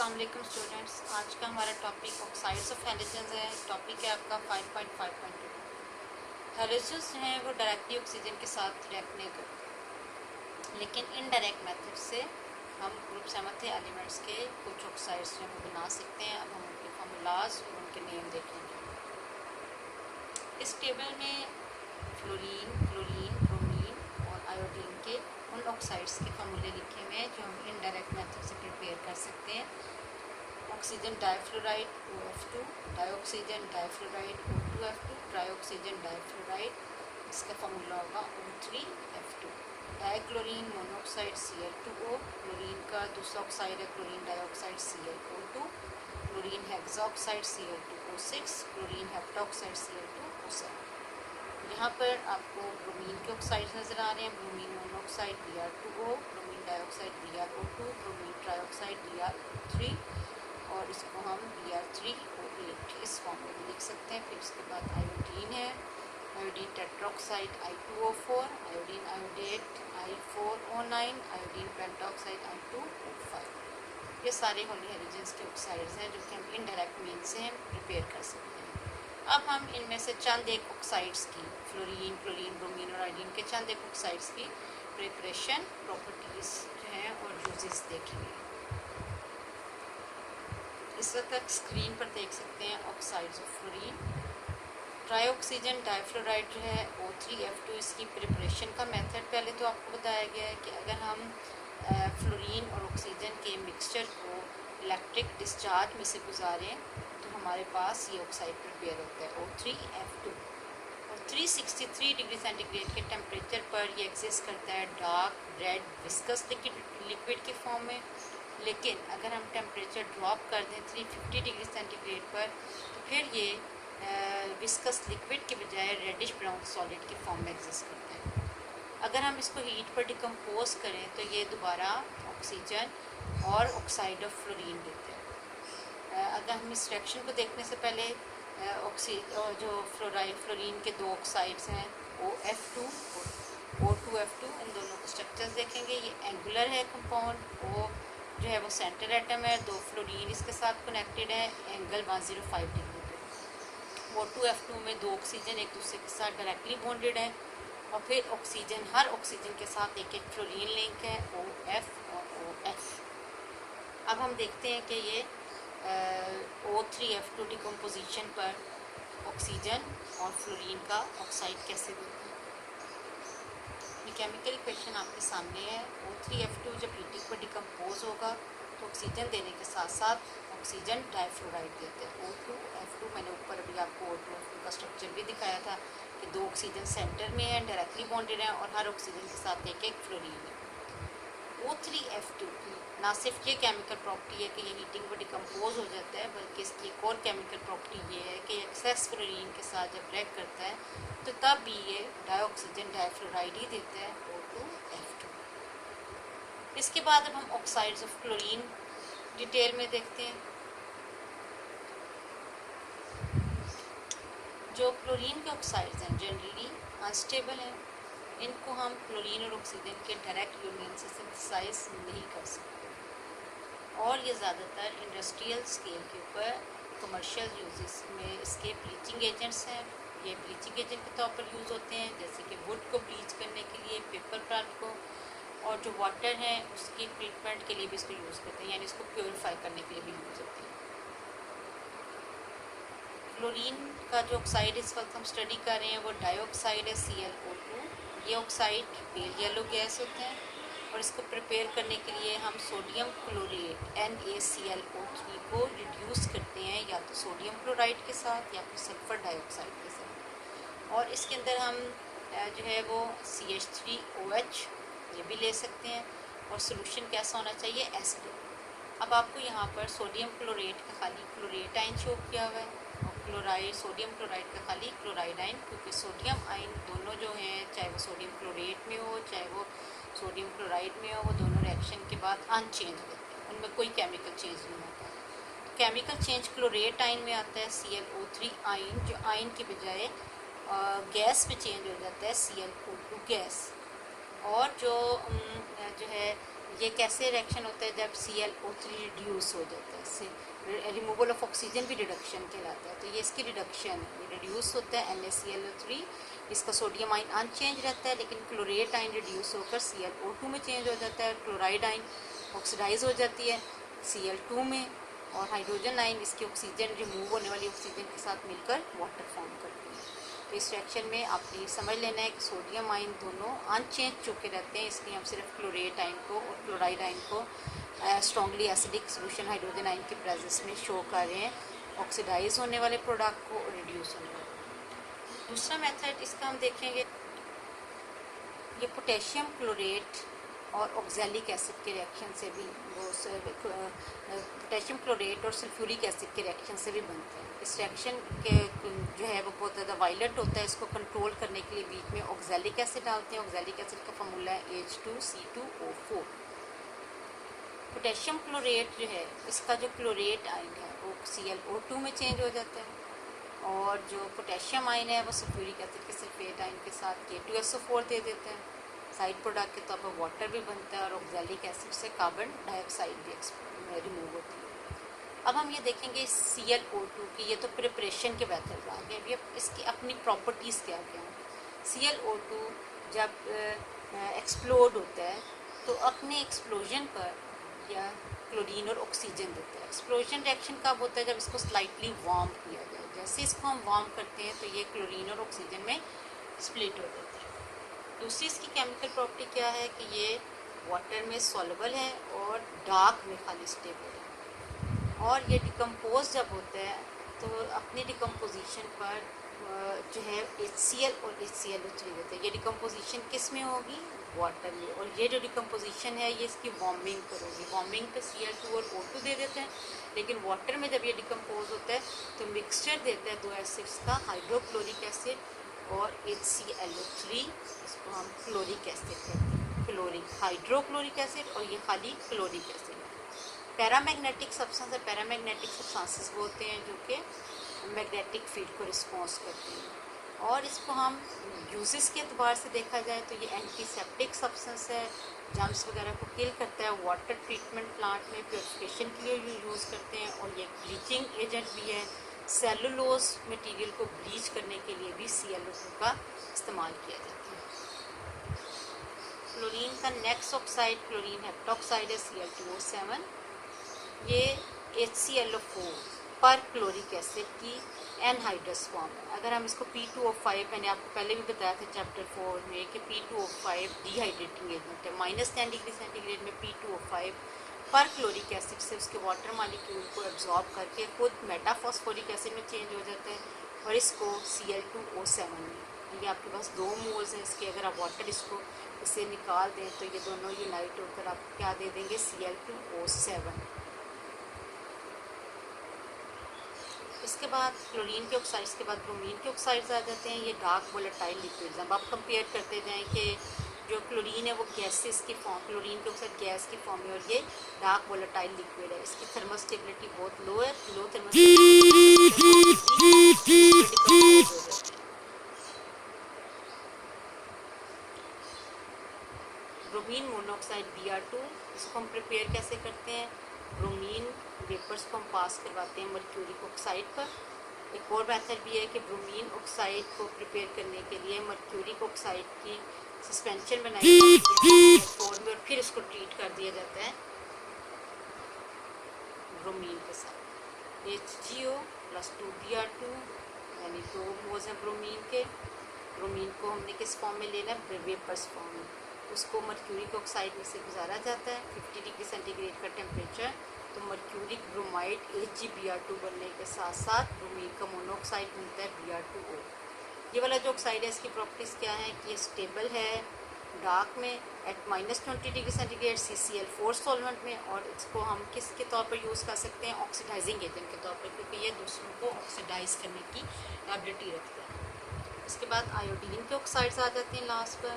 अस्सलाम वालेकुम स्टूडेंट्स। आज का हमारा टॉपिक ऑक्साइड्स ऑफ हैलोजेंस है। टॉपिक है आपका 5.5.2। हैलोजेंस जो हैं वो डायरेक्टली ऑक्सीजन के साथ रिएक्ट नहीं करते, लेकिन इनडायरेक्ट मेथड से हम ग्रुप सहमत एलिमेंट्स के कुछ ऑक्साइड्स जो हम बना सकते हैं। अब हम उनके फार्मूलाज और उनके नेम देखेंगे। इस टेबल में फ्लोरीन, क्लोरीन, ब्रोमीन और आयोडीन के उन ऑक्साइड्स के फार्मूले लिखे हुए हैं जो हम इनडायरेक्ट मेथड से प्रिपेयर कर सकते हैं। Oxygen difluoride OF2, dioxygen difluoride O2F2, ट्राइऑक्सीजन difluoride, इसका फार्मूला होगा O3F2। Dichlorine monoxide Cl2O, chlorine का दूसरा ऑक्साइड है chlorine dioxide ClO2, chlorine hexaoxide Cl2O6, chlorine heptaoxide Cl2O7। यहाँ पर आपको ब्रोमीन के ऑक्साइड्स नज़र आ रहे हैं। Bromine monoxide Br2O, bromine dioxide BrO2, bromine trioxide BrO3 और इसको हम Br3O8 इस फॉर्म में भी लिख सकते हैं। फिर इसके बाद आयोडीन है, iodine tetroxide I2O4, iodine iodate I4O9, iodine pentoxide I2O5। ये सारे होली हैलोजेंस के ऑक्साइड्स हैं जो कि हम इनडायरेक्ट मीन से हम प्रिपेयर कर सकते हैं। अब हम इनमें से चंद एक ऑक्साइड्स की, फ्लोरीन, क्लोरीन, ब्रोमीन और आयोडीन के चंद एक ऑक्साइड्स की प्रिपरेशन, प्रॉपर्टीज़ जो हैं और यूजेस देखेंगे। इस वक्त तक स्क्रीन पर देख सकते हैं ऑक्साइड्स ऑफ फ्लोरीन। ट्राइऑक्सीजन डाइफ्लोराइड जो है O3F2, इसकी प्रिपरेशन का मेथड पहले तो आपको बताया गया है कि अगर हम फ्लोरीन और ऑक्सीजन के मिक्सचर को इलेक्ट्रिक डिस्चार्ज में से गुजारें तो हमारे पास ये ऑक्साइड प्रिपेयर होता है O3F2। और 363 डिग्री सेंटीग्रेड के टेम्परेचर पर ये एग्जिस्ट करता है डार्क रेड विस्कस लिक्विड के फॉर्म में। लेकिन अगर हम टेम्परेचर ड्रॉप कर दें 350 डिग्री सेंटीग्रेड पर तो फिर ये विस्कस लिक्विड के बजाय रेडिश ब्राउन सॉलिड के फॉर्म में एग्जिस्ट करता है। अगर हम इसको हीट पर डिकम्पोज करें तो ये दोबारा ऑक्सीजन और ऑक्साइड ऑफ फ्लोरीन देते हैं। अगर हम इस रिएक्शन को देखने से पहले जो फ्लोरीन के दो ऑक्साइड्स हैं OF2 और O2F2, इन दोनों के स्ट्रक्चर्स देखेंगे। ये एंगुलर है कंपाउंड, O जो है वो सेंटर एटम है, दो फ्लोरीन इसके साथ कनेक्टेड है एंगल 105 डिग्री पे। O2F2 में दो ऑक्सीजन एक दूसरे के साथ डायरेक्टली बॉन्डेड है और फिर ऑक्सीजन, हर ऑक्सीजन के साथ एक एक फ्लोरीन लिंक है OF और OF। अब हम देखते हैं कि ये O3F2 डिकम्पोजिशन पर ऑक्सीजन और फ्लोरीन का ऑक्साइड कैसे बनता है। ये केमिकल इक्वेशन आपके सामने है। O3F2 जब हीटिंग पर डिकम्पोज होगा तो ऑक्सीजन देने के साथ साथ ऑक्सीजन डाइफ्लोराइड देते हैं O2F2। मैंने ऊपर अभी आपको O2F2 का स्ट्रक्चर भी दिखाया था कि दो ऑक्सीजन सेंटर में है, डायरेक्टली बॉन्डेड हैं और हर ऑक्सीजन के साथ एक एक फ्लोरीन है। O3F2 की ना सिर्फ ये केमिकल प्रॉपर्टी है कि ये हीटिंग पर डिकम्पोज हो जाता है, बल्कि इसकी एक और केमिकल प्रॉपर्टी ये है कि एक्सेस फ्लोरीन के साथ जब रिएक्ट करता है तो तब भी ये डाइऑक्सीजन डाइफ्लोराइड ही देता है O2F2। इसके बाद अब हम ऑक्साइड्स ऑफ क्लोरीन डिटेल में देखते हैं। जो क्लोरीन के ऑक्साइड्स हैं जनरली अनस्टेबल हैं, इनको हम क्लोरीन और ऑक्सीजन के डायरेक्ट यूनियन से सिंथेसाइज नहीं कर सकते और ये ज़्यादातर इंडस्ट्रियल स्केल के ऊपर कमर्शियल यूजेस में इसके ब्लीचिंग एजेंट्स हैं। ये ब्लीचिंग एजेंट के तौर पर यूज़ होते हैं, जैसे कि वुड को ब्लीच करने के लिए, पेपर प्लांट को, और जो वाटर है उसकी ट्रीटमेंट के लिए भी इसको यूज़ करते हैं, यानी इसको प्योरीफाई करने के लिए भी यूज़ होते हैं। क्लोरीन का जो ऑक्साइड इस वक्त हम स्टडी कर रहे हैं वो डाइऑक्साइड है ClO2। ये ऑक्साइड पेल येलो गैस होते हैं और इसको प्रिपेयर करने के लिए हम सोडियम क्लोरेट NaClO3 को रिड्यूस करते हैं या तो सोडियम क्लोराइड के साथ या फिर सल्फर डाइऑक्साइड के साथ, और इसके अंदर हम जो है वो CH3OH ये भी ले सकते हैं। और सोल्यूशन कैसा होना चाहिए, एसिडिक। अब आपको यहाँ पर सोडियम क्लोरेट का खाली क्लोरेट आयन शो किया हुआ है और क्लोराइड, सोडियम क्लोराइड का खाली क्लोराइड आयन, क्योंकि सोडियम आयन दोनों जो हैं, चाहे वो सोडियम क्लोरेट में हो चाहे वो सोडियम क्लोराइड में हो, वो दोनों रिएक्शन के बाद अनचेंज होते हैं, उनमें कोई केमिकल चेंज नहीं होता। तो केमिकल चेंज क्लोरेट आयन में आता है ClO3 आयन, जो आयन की बजाय गैस में चेंज हो जाता है ClO2 गैस। और जो है ये कैसे रिएक्शन होता है जब ClO3 रिड्यूस हो जाता है, इससे रिमूवल ऑफ ऑक्सीजन भी रिडक्शन कहलाता है। तो ये इसकी रिडक्शन है, ये रिड्यूस होता है NaClO3, इसका सोडियम आयन अनचेंज रहता है, लेकिन क्लोरेट आयन रिड्यूस होकर ClO2 में चेंज हो जाता है, क्लोराइड आयन ऑक्सीडाइज हो जाती है Cl2 में, और हाइड्रोजन आयन इसकी ऑक्सीजन रिमूव होने वाली ऑक्सीजन के साथ मिलकर वाटर फॉर्म करती है। तो इस रिएक्शन में आपने समझ लेना है कि सोडियम आयन दोनों अनचेंज चुके रहते हैं, इसलिए हम सिर्फ क्लोरेट आयन को और क्लोराइड आयन को strongly acidic solution hydrogen ion की प्रेजेंस में शो कर रहे हैं, ऑक्सीडाइज होने वाले प्रोडक्ट को और रिड्यूस होने वाले। दूसरा मेथड इसका हम देखेंगे, ये पोटेशियम क्लोरेट और ऑक्सैलिक एसिड के रिएक्शन से भी वो पोटेशियम क्लोरेट और सल्फ्यूरिक एसिड के रिएक्शन से भी बनते हैं। इस रिएक्शन के जो है वो बहुत ज़्यादा वायलेंट होता है, इसको कंट्रोल करने के लिए बीच में ऑक्सैलिक एसिड डालते हैं। ऑक्सैलिक एसिड का फार्मूला है H2C2O4। पोटेशियम क्लोरेट जो है, इसका जो क्लोरेट आयन है वो ClO2 में चेंज हो जाता है, और जो पोटेशियम आयन है वो सल्फ्यूरिक एसिड के सल्फेट आयन के साथ K2SO4 दे देते हैं। साइड प्रोडक्ट के तौर पर वाटर भी बनता है और ऑक्सैलिक एसिड से कार्बन डाइऑक्साइड भी रिमूव होती है। अब हम ये देखेंगे ClO2 की, ये तो प्रिपरेशन के मेथड आ गए, अभी इसकी अपनी प्रॉपर्टीज़ क्या क्या हैं। ClO2 जब एक्सप्लोड होता है तो अपने एक्सप्लोजन पर या क्लोरीन और ऑक्सीजन देता है। एक्सप्लोजन रिएक्शन कब होता है, जब इसको स्लाइटली वार्म किया जाए। जैसे इसको हम वार्म करते हैं तो ये क्लोरीन और ऑक्सीजन में स्प्लिट हो जाता है। दूसरी इसकी केमिकल प्रॉपर्टी क्या है कि ये वाटर में सॉल्युबल है और डार्क में खाली स्टेबल है, और ये डिकम्पोज जब होता है तो अपनी डिकम्पोजिशन पर जो है HCl और HClO3 देते हैं। ये डिकम्पोजिशन किस में होगी, वाटर में, और ये जो डिकम्पोजिशन है ये इसकी वार्मिंग पर होगी। वार्मिंग पे Cl2 और O2 दे देते हैं, लेकिन वाटर में जब ये डिकम्पोज होता है तो मिक्सचर देता है दो एसिड्स का, हाइड्रोक्लोरिक एसिड और HClO3, इसको हम क्लोरिक एसिड कहते हैं, क्लोरिक हाइड्रोक्लोरिक एसिड, और ये खाली क्लोरिक एसिड। पैरामैग्नेटिक सब्सटेंस है, पैरामैग्नेटिक सब्सटेंसेस वो होते हैं जो कि मैग्नेटिक फील्ड को रिस्पॉन्स करते हैं। और इसको हम यूजेस के अतबार से देखा जाए तो ये एंटीसेप्टिक सब्सटेंस है, जर्म्स वगैरह को किल करता है। वाटर ट्रीटमेंट प्लांट में प्योरिफिकेशन के लिए यूज़ करते हैं, और ये ब्लीचिंग एजेंट भी है। सेलुलोज मटेरियल को ब्लीच करने के लिए भी ClO2 का इस्तेमाल किया जाता है। क्लोरीन का नेक्स्ट ऑक्साइड क्लोरीन हेप्टॉक्साइड है Cl2O7। ये HClO4 पर क्लोरिक एसिड की एनहाइड्रस फॉर्म है। अगर हम इसको P2O5, मैंने आपको पहले भी बताया था चैप्टर 4 में कि P2O5 डिहाइड्रेटिंग एजेंट है। -10 डिग्री सेंटीग्रेड में P2O5 पर क्लोरिक एसिड से उसके वाटर मालिक्यूल को एब्जॉर्ब करके खुद मेटाफॉस्फोरिक एसिड में चेंज हो जाता है, और इसको Cl2O7 में, ये आपके पास 2 मोल्स हैं इसके, अगर आप वाटर इससे निकाल दें तो ये दोनों यूनाइट होकर आप क्या दे देंगे, Cl2O7। इसके बाद क्लोरीन के ऑक्साइड्स के बाद ब्रोमीन के ऑक्साइड्स आ जाते हैं। ये डार्क वोलेटाइल लिक्विड्स। अब आप कंपेयर करते जाएं कि जो क्लोरीन है वो गैसेस की फॉर्म, क्लोरीन के ऑक्साइड गैस की फॉर्म है, और ये डार्क वोलेटाइल लिक्विड है। इसकी थर्मल स्टेबिलिटी बहुत लो है, लो thermal stability. Bromine monoxide Br2, इसको हम प्रिपेयर कैसे करते हैं, ब्रोमीन वेपर्स को हम पास करवाते हैं मर्क्यूरिक ऑक्साइड पर। एक और मेथड भी है कि ब्रोमीन ऑक्साइड को प्रिपेयर करने के लिए मर्क्यूरिक ऑक्साइड की सस्पेंशन बनाई जाती है फॉर्म में, और फिर इसको ट्रीट कर दिया जाता है ब्रोमीन के साथ। HgO + 2Br2, यानी 2 मोल्स हैं ब्रोमीन के। ब्रोमीन को हमने किस फॉर्म में लेना है, वेपर्स फॉर्म में। उसको मर्क्यूरिक ऑक्साइड में से गुजारा जाता है 50 डिग्री सेंटीग्रेड का टेम्परेचर, तो मर्क्यूरिक ब्रोमाइड HgBr2 बनने के साथ साथ ब्रोमीन का मोनोऑक्साइड बनता है Br2O। ये वाला जो ऑक्साइड है इसकी प्रॉपर्टीज़ क्या है कि ये स्टेबल है डार्क में eight -20 degree centigrade CCl4 solvent में, और इसको हम किसके तौर पर यूज़ कर सकते हैं, ऑक्सीडाइजिंग एजेंट के तौर पर, क्योंकि ये दूसरों को ऑक्सीडाइज करने की एबिलिटी रखता है। इसके बाद आयोडीन के ऑक्साइड्स आ जाते हैं लास्ट पर।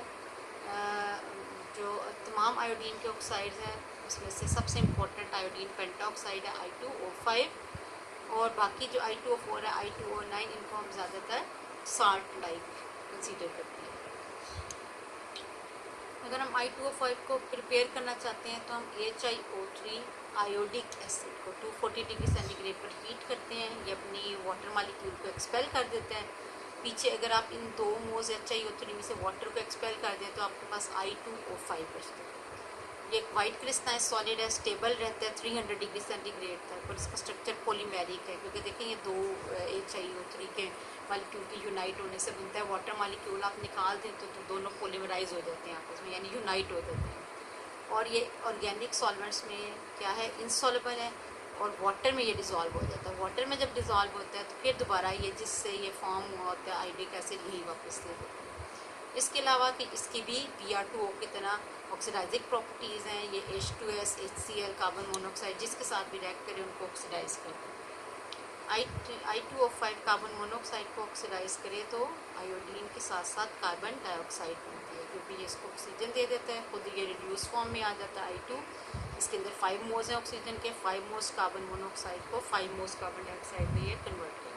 जो तमाम आयोडीन के ऑक्साइड्स हैं उसमें से सबसे इम्पोर्टेंट आयोडीन पेंटाऑक्साइड है I2O5, और बाकी जो I2O4 है I2O9, इनको हम ज़्यादातर साल्ट लाइक कंसीडर करते हैं। अगर हम I2O5 को प्रिपेयर करना चाहते हैं तो हम HiO3 आयोडिक एसिड को 240 डिग्री सेंटीग्रेड पर हीट करते हैं, ये अपनी वाटर मालिक्यूल को एक्सपेल कर देते हैं। पीछे अगर आप इन 2 मोल्स HiO3 में से वाटर को एक्सपेल कर दें तो आपके पास I2O5 बचता है। ये एक वाइट क्रिस्टलाइन सॉलिड है, स्टेबल रहता है 300 डिग्री सेंटीग्रेड तक, और इसका स्ट्रक्चर पॉलीमेरिक है क्योंकि देखें ये 2 HiO3 के मालिक्यूल के यूनाइट होने से बनता है। वाटर मालिक्यूल आप निकाल दें तो दोनों पॉलीमराइज हो जाते हैं आपस में, यानी यूनाइट हो जाते हैं। और ये ऑर्गेनिक सॉल्वेंट्स में क्या है, इनसॉल्युबल है, और वाटर में ये डिज़ोल्व हो जाता है। वाटर में जब डिज़ोल्व होता है तो फिर दोबारा ये जिससे ये फॉर्म हुआ होता है आयोडिक एसिड यही वापस दे देता है। इसके अलावा कि इसकी भी Br2O की तरह ऑक्सीडाइजिंग प्रॉपर्टीज़ हैं। ये H2S HCl कार्बन मोनोऑक्साइड जिसके साथ भी रिएक्ट करें उनको ऑक्सीडाइज करते हैं। I2O5 कार्बन मोनोऑक्साइड को ऑक्सीडाइज करे तो आयोडीन के साथ साथ कार्बन डाइऑक्साइड बनती है, क्योंकि ये इसको ऑक्सीजन दे देता है, खुद ये रिड्यूस फॉर्म में आ जाता है I2। इसके अंदर 5 मोल्स हैं ऑक्सीजन के, 5 मोल्स कार्बन मोनोऑक्साइड को 5 मोल्स कार्बन डाइऑक्साइड में ये कन्वर्ट करता है।